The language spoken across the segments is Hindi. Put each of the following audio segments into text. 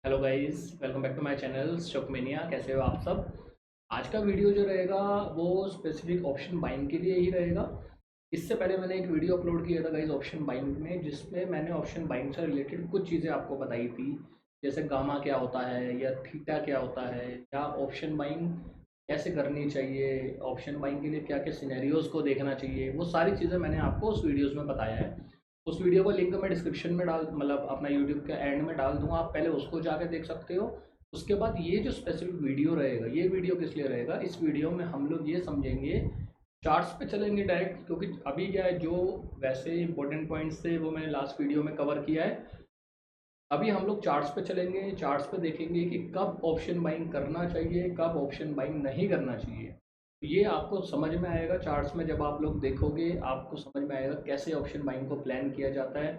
Hello guys, welcome back to my channel Stockmania. कैसे हो आप सब। आज का वीडियो जो रहेगा वो स्पेसिफिक ऑप्शन बाइंग के लिए ही रहेगा। इससे पहले मैंने एक वीडियो अपलोड किया था गाइस ऑप्शन बाइंग में, जिसमें मैंने ऑप्शन बाइंग से रिलेटेड कुछ चीज़ें आपको बताई थी, जैसे गामा क्या होता है या थीटा क्या होता है, या ऑप्शन बाइंग कैसे करनी चाहिए, ऑप्शन बाइंग के लिए क्या क्या सिनेरियोज़ को देखना चाहिए। वो सारी चीज़ें मैंने आपको उस वीडियोज़ में बताया है। उस वीडियो का लिंक मैं डिस्क्रिप्शन में डाल मतलब अपना यूट्यूब के एंड में डाल दूंगा, आप पहले उसको जाके देख सकते हो। उसके बाद ये जो स्पेसिफिक वीडियो रहेगा, ये वीडियो किस लिए रहेगा, इस वीडियो में हम लोग ये समझेंगे, चार्ट्स पे चलेंगे डायरेक्ट, क्योंकि अभी क्या है, जो वैसे इंपॉर्टेंट पॉइंट्स थे वो मैंने लास्ट वीडियो में कवर किया है। अभी हम लोग चार्ट्स पे चलेंगे, चार्ट्स पे देखेंगे कि कब ऑप्शन बाइंग करना चाहिए, कब ऑप्शन बाइंग नहीं करना चाहिए। तो ये आपको समझ में आएगा चार्ट्स में, जब आप लोग देखोगे आपको समझ में आएगा कैसे ऑप्शन बाइंग को प्लान किया जाता है,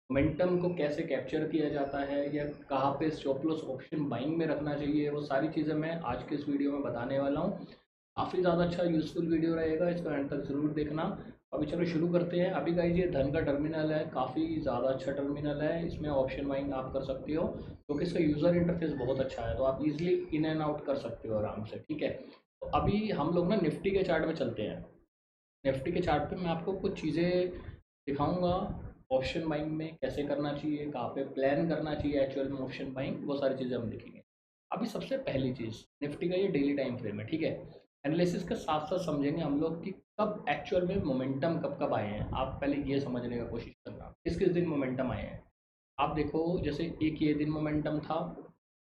मोमेंटम को कैसे कैप्चर किया जाता है, या कहाँ पे स्टॉप लॉस ऑप्शन बाइंग में रखना चाहिए। वो सारी चीज़ें मैं आज के इस वीडियो में बताने वाला हूँ। काफ़ी ज़्यादा अच्छा यूज़फुल वीडियो रहेगा, इसको एंड तक ज़रूर देखना। अभी चलो शुरू करते हैं। अभी गाइस ये धन का टर्मिनल है, काफ़ी ज़्यादा अच्छा टर्मिनल है, इसमें ऑप्शन बाइंग आप कर सकते हो क्योंकि इसका यूज़र इंटरफेस बहुत अच्छा है, तो आप इजीली इन एंड आउट कर सकते हो आराम से। ठीक है, तो अभी हम लोग ना निफ्टी के चार्ट में चलते हैं। निफ्टी के चार्ट पे मैं आपको कुछ चीज़ें दिखाऊंगा, ऑप्शन बाइंग में कैसे करना चाहिए, कहाँ पे प्लान करना चाहिए एक्चुअल में ऑप्शन बाइंग, वो सारी चीज़ें हम देखेंगे। अभी सबसे पहली चीज़, निफ्टी का ये डेली टाइम फ्रेम है। ठीक है, एनालिसिस के साथ साथ समझेंगे हम लोग कि कब एक्चुअल में मोमेंटम कब कब आए हैं। आप पहले ये समझने का कोशिश करना किस किस दिन मोमेंटम आए हैं। आप देखो, जैसे एक ये दिन मोमेंटम था,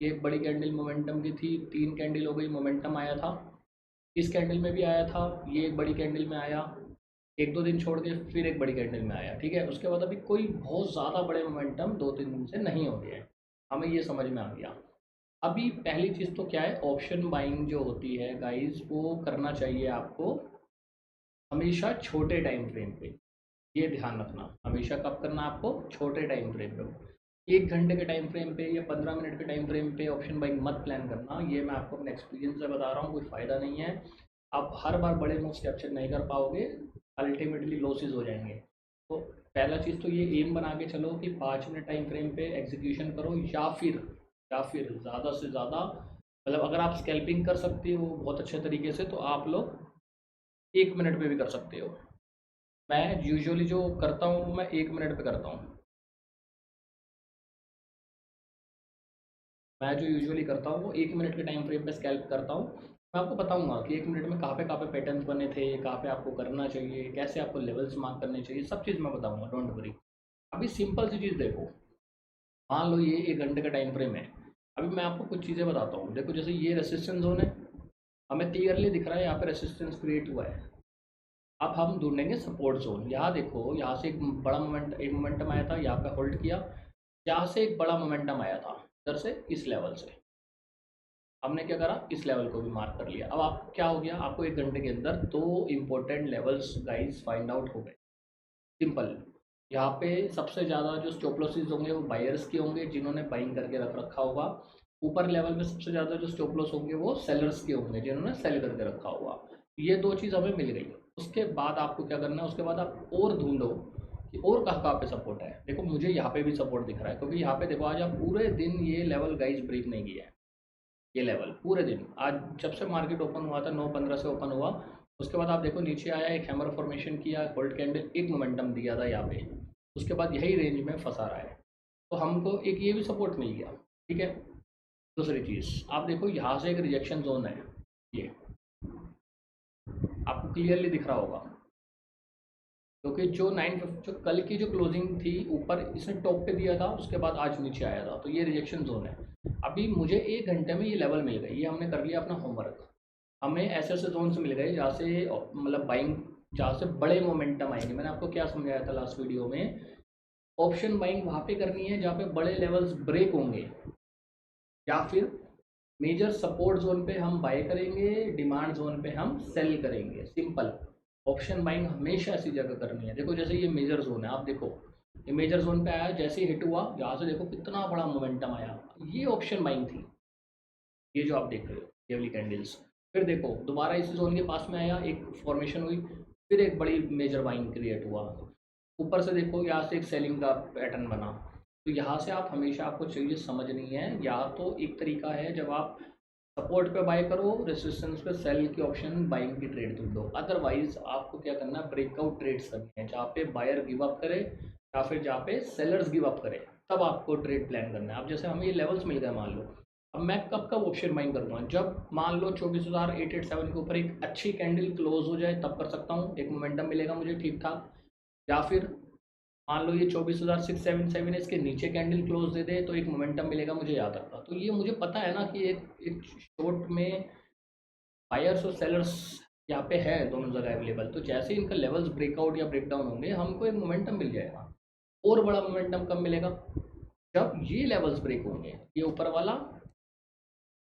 ये एक बड़ी कैंडल मोमेंटम की थी, 3 कैंडल हो गई, मोमेंटम आया था। इस कैंडल में भी आया था, ये एक बड़ी कैंडल में आया, एक दो दिन छोड़ के फिर एक बड़ी कैंडल में आया। ठीक है, उसके बाद अभी कोई बहुत ज़्यादा बड़े मोमेंटम 2-3 दिन से नहीं हो गए हैं, हमें ये समझ में आ गया। अभी पहली चीज़ तो क्या है, ऑप्शन बाइंग जो होती है गाइस, वो करना चाहिए आपको हमेशा छोटे टाइम फ्रेम पे। ये ध्यान रखना, हमेशा कब करना आपको, छोटे टाइम फ्रेम पे। 1 घंटे के टाइम फ्रेम पे या 15 मिनट के टाइम फ्रेम पे ऑप्शन बाइंग मत प्लान करना, ये मैं आपको अपने एक्सपीरियंस से बता रहा हूँ, कोई फ़ायदा नहीं है। आप हर बार बड़े मूव्स कैप्चर नहीं कर पाओगे, अल्टीमेटली लॉसेज हो जाएंगे। तो पहला चीज़ तो ये एम बना के चलो कि 5 मिनट टाइम फ्रेम पे एग्जीक्यूशन करो, या फिर ज़्यादा से ज़्यादा, मतलब अगर आप स्कैल्पिंग कर सकते हो बहुत अच्छे तरीके से, तो आप लोग 1 मिनट पे भी कर सकते हो। मैं यूजुअली जो करता हूँ, मैं 1 मिनट पे करता हूँ। मैं जो यूजुअली करता हूँ वो 1 मिनट के टाइम फ्रेम पे स्कैल्प करता हूँ। मैं आपको बताऊंगा कि 1 मिनट में कहाँ पे पैटर्न्स बने थे, कहाँ पे आपको करना चाहिए, कैसे आपको लेवल्स मार्क करने चाहिए, सब चीज़ मैं बताऊंगा, डोंट वरी। अभी सिंपल सी चीज़ देखो, मान लो ये 1 घंटे का टाइम फ्रेम है। अभी मैं आपको कुछ चीज़ें बताता हूँ। देखो, जैसे ये रेसिस्टेंस जोन है, हमें क्लियरली दिख रहा है यहाँ पे रेसिस्टेंस क्रिएट हुआ है। अब हम ढूंढेंगे सपोर्ट जोन। यहाँ देखो, यहाँ से एक मोमेंटम आया था, यहाँ पे होल्ड किया। यहाँ से एक बड़ा मोमेंटम आया था, इधर से, इस लेवल से। हमने क्या करा, इस लेवल को भी मार्क कर लिया। अब आप क्या हो गया, आपको 1 घंटे के अंदर 2 important levels guys find out हो गए। सिंपल। यहाँ पे सबसे ज़्यादा जो स्टॉप लॉसेस होंगे वो बायर्स के होंगे, जिन्होंने बाइंग करके रख रखा होगा। ऊपर लेवल में सबसे ज़्यादा जो स्टॉप लॉस होंगे वो सेलर्स के होंगे, जिन्होंने सेल करके रखा होगा। ये दो चीज़ हमें मिल गई। उसके बाद आपको क्या करना है, उसके बाद आप और ढूंढो कि और कहाँ कहाँ पे सपोर्ट है। देखो, मुझे यहाँ पे भी सपोर्ट दिख रहा है, क्योंकि यहाँ पे देखो, आज आप पूरे दिन ये लेवल गाइस ब्रेक नहीं किया है। ये लेवल पूरे दिन, आज जब से मार्केट ओपन हुआ था, 9:15 से ओपन हुआ, उसके बाद आप देखो नीचे आया, एक हैमर फॉर्मेशन किया, गोल्ड कैंडल, एक मोमेंटम दिया था यहाँ पे, उसके बाद यही रेंज में फंसा रहा है। तो हमको एक ये भी सपोर्ट मिल गया। ठीक है, दूसरी चीज़ आप देखो, यहाँ से एक रिजेक्शन जोन है, ये आपको क्लियरली दिख रहा होगा, क्योंकि जो कल की जो क्लोजिंग थी ऊपर, इसने टॉप पे दिया था, उसके बाद आज नीचे आया था, तो ये रिजेक्शन जोन है। अभी मुझे 1 घंटे में ये लेवल मिल गई, ये हमने कर लिया अपना होमवर्क। हमें ऐसे ऐसे जोन्स मिल गए जहाँ से मतलब बाइंग, जहाँ से बड़े मोमेंटम आएंगे। मैंने आपको क्या समझाया था लास्ट वीडियो में, ऑप्शन बाइंग वहाँ पे करनी है जहाँ पे बड़े लेवल्स ब्रेक होंगे, या फिर मेजर सपोर्ट जोन पे हम बाय करेंगे, डिमांड जोन पे हम सेल करेंगे। सिंपल। ऑप्शन बाइंग हमेशा ऐसी जगह करनी है। देखो, जैसे ये मेजर जोन है, आप देखो, ये मेजर जोन पे आया, जैसे ही हिट हुआ यहाँ से, देखो कितना बड़ा मोमेंटम आया, ये ऑप्शन बाइंग थी। ये जो आप देख रहे हो, ये वाली कैंडल्स। फिर देखो, दोबारा इसी जोन के पास में आया, एक फॉर्मेशन हुई, फिर एक बड़ी मेजर बाइंग क्रिएट हुआ। ऊपर से देखो, यहाँ से एक सेलिंग का पैटर्न बना, तो यहाँ से आप हमेशा आपको चीज़ें समझनी है। या तो एक तरीका है जब आप सपोर्ट पे बाय करो, रेसिस्टेंस पे सेल की ऑप्शन बाइंग की ट्रेड तुम लो। अदरवाइज आपको क्या करना है, ब्रेकआउट ट्रेड्स करनी है जहाँ पे बायर गिव अप करे या फिर जहाँ पे सेलर्स गिव अप करे, तब आपको ट्रेड प्लान करना है। अब जैसे हमें ये लेवल्स मिल गए मान लो, अब मैं कब कब ऑप्शन बाइंग करूँगा, जब मान लो 24,887 के ऊपर एक अच्छी कैंडल क्लोज हो जाए तब कर सकता हूँ, एक मोमेंटम मिलेगा मुझे ठीक ठाक। या फिर मान लो ये 24,677 है, इसके नीचे कैंडल क्लोज दे दे तो एक मोमेंटम मिलेगा मुझे याद रखना। तो ये मुझे पता है ना कि एक शॉर्ट में बायर्स और सेलर्स यहाँ पे है दोनों जगह अवेलेबल। तो जैसे इनका लेवल्स ब्रेकआउट या ब्रेकडाउन होंगे हमको एक मोमेंटम मिल जाएगा। और बड़ा मोमेंटम कब मिलेगा, जब ये लेवल्स ब्रेक होंगे, ये ऊपर वाला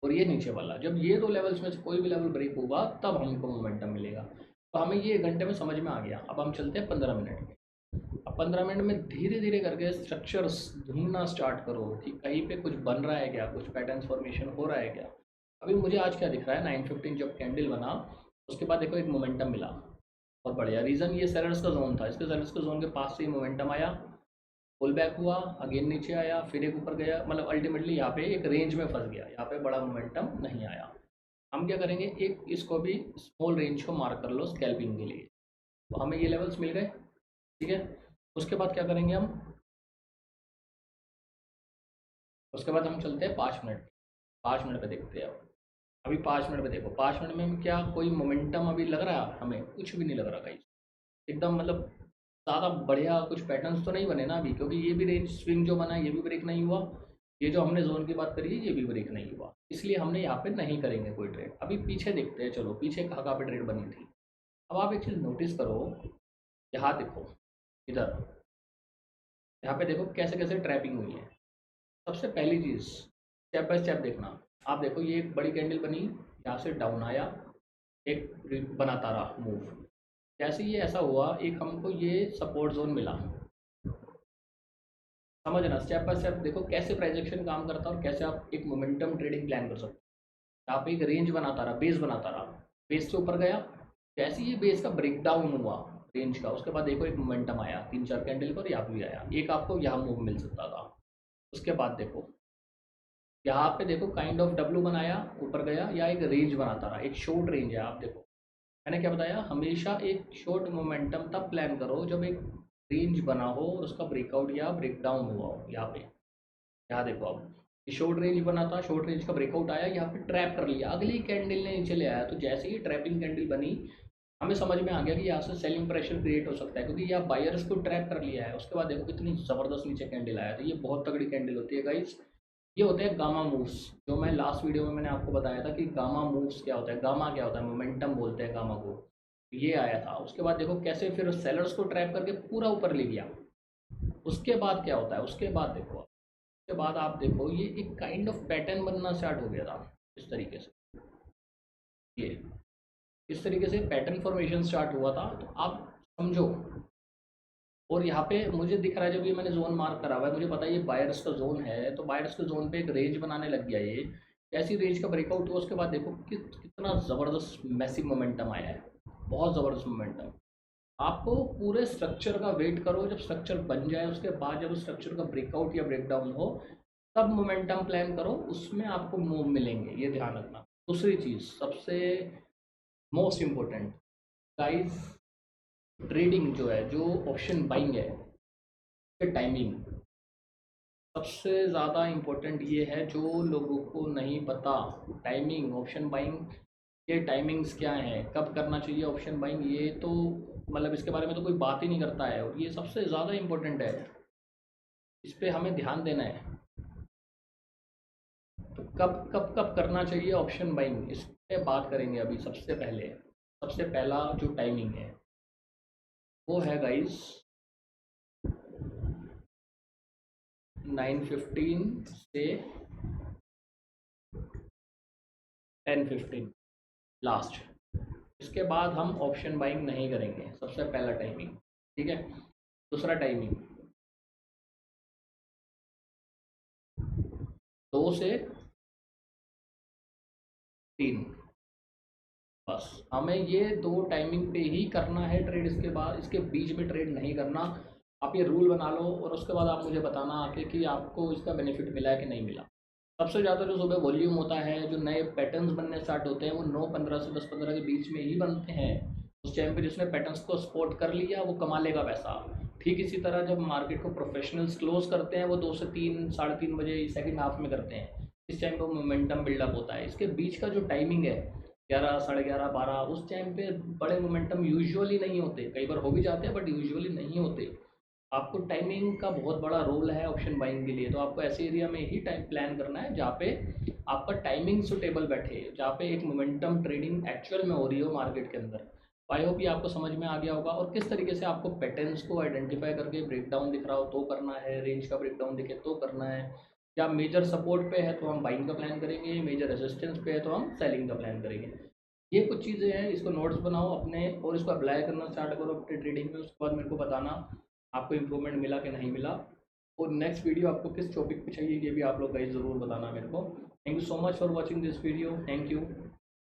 और ये नीचे वाला, जब ये दो लेवल्स में से कोई भी लेवल ब्रेक होगा तब हमको मोमेंटम मिलेगा। तो हमें ये 1 घंटे में समझ में आ गया। अब हम चलते हैं 15 मिनट में। अब 15 मिनट में धीरे धीरे करके स्ट्रक्चर्स ढूंढना स्टार्ट करो कि कहीं पे कुछ बन रहा है क्या, कुछ पैटर्न फॉर्मेशन हो रहा है क्या। अभी मुझे आज क्या दिख रहा है, 9:15 जब कैंडल बना उसके बाद देखो एक मोमेंटम मिला, बहुत बढ़िया। रीज़न ये सेलर्स का जोन था, इसके सेलर्स के जोन के पास से ही मोमेंटम आया, पुल बैक हुआ, अगेन नीचे आया, फिर एक ऊपर गया, मतलब अल्टीमेटली यहाँ पे एक रेंज में फंस गया, यहाँ पे बड़ा मोमेंटम नहीं आया। हम क्या करेंगे, एक इसको भी स्मॉल रेंज को मार्क कर लो स्कैल्पिंग के लिए। तो हमें ये लेवल्स मिल गए, ठीक है। उसके बाद क्या करेंगे हम, उसके बाद हम चलते हैं 5 मिनट। 5 मिनट पे देखते हैं। अब अभी 5 मिनट पे देखो, 5 मिनट में क्या कोई मोमेंटम अभी लग रहा है, हमें कुछ भी नहीं लग रहा गाइस। एकदम मतलब ज़्यादा बढ़िया कुछ पैटर्न्स तो नहीं बने ना अभी, क्योंकि ये भी रेंज स्विंग जो बना है ये भी ब्रेक नहीं हुआ, ये जो हमने जोन की बात करी है ये भी ब्रेक नहीं हुआ, इसलिए हमने यहाँ पे नहीं करेंगे कोई ट्रेड। अभी पीछे देखते हैं, चलो पीछे कहाँ कहाँ पे ट्रेड बनी थी। अब आप एक चीज़ नोटिस करो, यहाँ देखो, इधर यहाँ पे देखो कैसे कैसे ट्रैपिंग हुई है। सबसे पहली चीज़ स्टेप बाय स्टेप देखना। आप देखो ये एक बड़ी कैंडल बनी, यहाँ से डाउन आया, एक बनाता रहा मूव, जैसे ये ऐसा हुआ एक हमको ये सपोर्ट जोन मिला। समझना स्टेप बाय स्टेप देखो कैसे प्राइजेक्शन काम करता है और कैसे आप एक मोमेंटम ट्रेडिंग प्लान कर सकते हो। आप एक रेंज बनाता रहा, बेस बनाता रहा, बेस से ऊपर गया, जैसे ये बेस का ब्रेकडाउन हुआ रेंज का, उसके बाद देखो एक मोमेंटम आया 3-4 कैंडल पर, यहाँ भी आया, एक आपको यहाँ मूव मिल सकता था। उसके बाद देखो यहाँ पे देखो काइंड ऑफ डब्लू बनाया, ऊपर गया, या एक रेंज बनाता रहा, एक शॉर्ट रेंज है। आप देखो मैंने क्या बताया, हमेशा एक शॉर्ट मोमेंटम तब प्लान करो जब एक रेंज बना हो और उसका ब्रेकआउट या ब्रेकडाउन हुआ हो। यहाँ पे यहाँ देखो, अब शॉर्ट रेंज बना था, शॉर्ट रेंज का ब्रेकआउट आया, यहाँ पे ट्रैप कर लिया, अगली कैंडल ने नीचे ले आया, तो जैसे ही ट्रैपिंग कैंडल बनी हमें समझ में आ गया कि यहाँ से सेलिंग प्रेशर क्रिएट हो सकता है, क्योंकि यहाँ बायर्स को ट्रैप कर लिया है। उसके बाद देखो कितनी ज़बरदस्त नीचे कैंडल आया था, ये बहुत तगड़ी कैंडल होती है गाइस। ये होते हैं गामा मूव्स, जो मैं लास्ट वीडियो में मैंने आपको बताया था कि गामा मूव्स क्या होता है, गामा क्या होता है, मोमेंटम बोलते हैं गामा को। ये आया था, उसके बाद देखो कैसे फिर सेलर्स को ट्रैप करके पूरा ऊपर ले गया। उसके बाद क्या होता है, उसके बाद देखो, उसके बाद आप देखो ये एक काइंड ऑफ पैटर्न बनना स्टार्ट हो गया था इस तरीके से, ये इस तरीके से पैटर्न फॉर्मेशन स्टार्ट हुआ था। तो आप समझो, और यहाँ पे मुझे दिख रहा है जब ये मैंने जोन मार्क करा हुआ है, मुझे पता है ये बायर्स का जोन है, तो बायर्स के जोन पे एक रेंज बनाने लग गया ये। ऐसी रेंज का ब्रेकआउट हुआ उसके बाद देखो कितना ज़बरदस्त मैसिव मोमेंटम आया है, बहुत ज़बरदस्त मोमेंटम। आपको पूरे स्ट्रक्चर का वेट करो, जब स्ट्रक्चर बन जाए उसके बाद जब स्ट्रक्चर का ब्रेकआउट या ब्रेकडाउन हो तब मोमेंटम प्लान करो, उसमें आपको मूव मिलेंगे, ये ध्यान रखना। दूसरी चीज़ सबसे मोस्ट इम्पोर्टेंट गाइस, ट्रेडिंग जो है, जो ऑप्शन बाइंग है, टाइमिंग सबसे ज़्यादा इम्पोर्टेंट ये है जो लोगों को नहीं पता। टाइमिंग ऑप्शन बाइंग के टाइमिंग्स क्या हैं, कब करना चाहिए ऑप्शन बाइंग, ये तो मतलब इसके बारे में तो कोई बात ही नहीं करता है, और ये सबसे ज़्यादा इम्पोर्टेंट है, इस पर हमें ध्यान देना है। तो कब कब कब करना चाहिए ऑप्शन बाइंग, इस पर बात करेंगे अभी। सबसे पहले सबसे पहला जो टाइमिंग है वो है गाइस 9:15 से 10:15 लास्ट। इसके बाद हम ऑप्शन बाइंग नहीं करेंगे, सबसे पहला टाइमिंग, ठीक है। दूसरा टाइमिंग 2 से 3, बस हमें ये दो टाइमिंग पे ही करना है ट्रेड, इसके बाद इसके बीच में ट्रेड नहीं करना। आप ये रूल बना लो और उसके बाद आप मुझे बताना आके कि आपको इसका बेनिफिट मिला है कि नहीं मिला। सबसे ज़्यादा जो सुबह वॉल्यूम होता है, जो नए पैटर्न्स बनने स्टार्ट होते हैं, वो 9:15 से 10:15 के बीच में ही बनते हैं। उस टाइम पे जिसने पैटर्न्स को स्पॉट कर लिया वो कमा लेगा पैसा। ठीक इसी तरह जब मार्केट को प्रोफेशनल्स क्लोज करते हैं वो 2 से 3, साढ़े 3 बजे सेकंड हाफ में करते हैं। इस टाइम पे मोमेंटम बिल्डअप होता है। इसके बीच का जो टाइमिंग है 11, साढ़े 11, 12, उस टाइम पे बड़े मोमेंटम यूजुअली नहीं होते। कई बार हो भी जाते हैं बट यूजुअली नहीं होते। आपको टाइमिंग का बहुत बड़ा रोल है ऑप्शन बाइंग के लिए। तो आपको ऐसे एरिया में ही टाइम प्लान करना है जहाँ पे आपका टाइमिंग सुटेबल बैठे, जहाँ पे एक मोमेंटम ट्रेडिंग एक्चुअल में हो रही हो मार्केट के अंदर। आई होप ये आपको समझ में आ गया होगा और किस तरीके से आपको पैटर्न्स को आइडेंटिफाई करके ब्रेक डाउन दिख रहा हो तो करना है, रेंज का ब्रेक डाउन दिखे तो करना है, या मेजर सपोर्ट पे है तो हम बाइंग का प्लान करेंगे, मेजर रेजिस्टेंस पे है तो हम सेलिंग का प्लान करेंगे। ये कुछ चीज़ें हैं, इसको नोट्स बनाओ अपने और इसको अप्लाई करना स्टार्ट करो अपनी ट्रेडिंग में। उसके बाद मेरे को बताना आपको इम्प्रूवमेंट मिला कि नहीं मिला। और नेक्स्ट वीडियो आपको किस टॉपिक पे चाहिए ये भी आप लोग गाइस ज़रूर बताना मेरे को। Thank you so much for watching this video. Thank you.